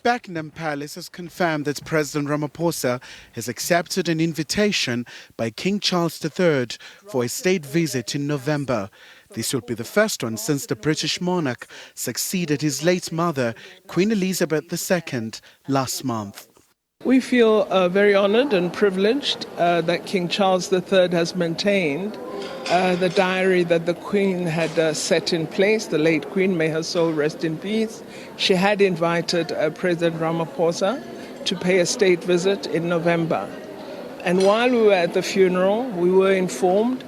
Buckingham Palace has confirmed that President Ramaphosa has accepted an invitation by King Charles III for a state visit in November. This will be the first one since the British monarch succeeded his late mother, Queen Elizabeth II, last month. We feel very honoured and privileged that King Charles III has maintained the diary that the Queen had set in place. The late Queen, may her soul rest in peace. She had invited President Ramaphosa to pay a state visit in November. And while we were at the funeral, we were informed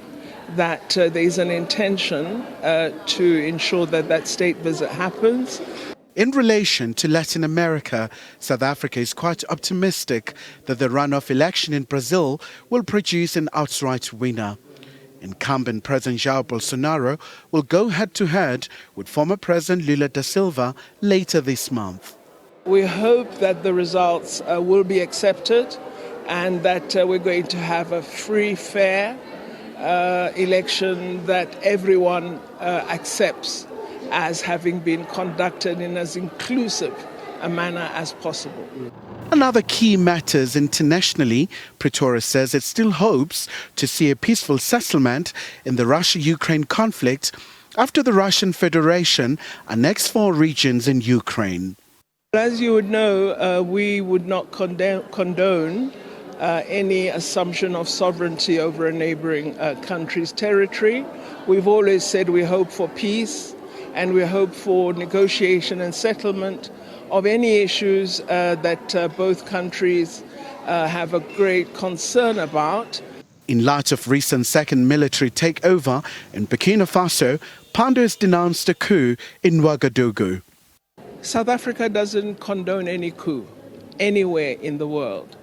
that there is an intention to ensure that that state visit happens. In relation to Latin America, South Africa is quite optimistic that the runoff election in Brazil will produce an outright winner. Incumbent President Jair Bolsonaro will go head-to-head with former President Lula da Silva later this month. We hope that the results will be accepted and that we're going to have a free, fair election that everyone accepts as having been conducted in as inclusive a manner as possible. Another key matters internationally, Pretoria says it still hopes to see a peaceful settlement in the Russia-Ukraine conflict after the Russian Federation annexed 4 regions in Ukraine. As you would know, we would not condone any assumption of sovereignty over a neighboring country's territory. We've always said we hope for peace and we hope for negotiation and settlement of any issues that both countries have a great concern about. In light of recent second military takeover in Burkina Faso, Pando has denounced a coup in Ouagadougou. South Africa doesn't condone any coup anywhere in the world.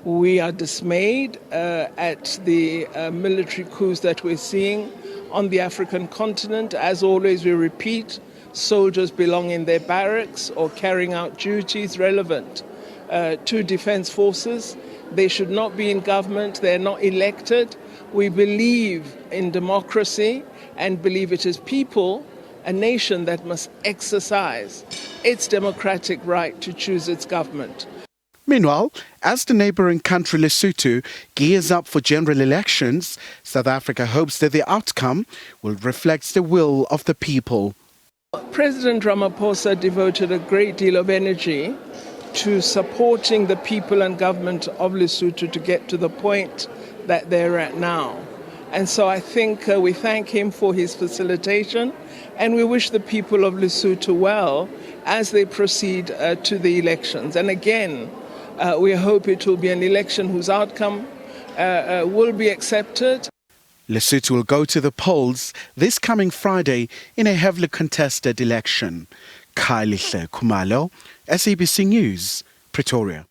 We are dismayed at the military coups that we're seeing on the African continent. As always, we repeat, soldiers belong in their barracks or carrying out duties relevant to defense forces. They should not be in government. They're not elected. We believe in democracy and believe it is people, a nation, that must exercise its democratic right to choose its government. Meanwhile, as the neighbouring country Lesotho gears up for general elections, South Africa hopes that the outcome will reflect the will of the people. President Ramaphosa devoted a great deal of energy to supporting the people and government of Lesotho to get to the point that they're at now. And so I think we thank him for his facilitation and we wish the people of Lesotho well as they proceed to the elections. And again, we hope it will be an election whose outcome will be accepted. Lesotho will go to the polls this coming Friday in a heavily contested election. Khumalo, SABC News, Pretoria.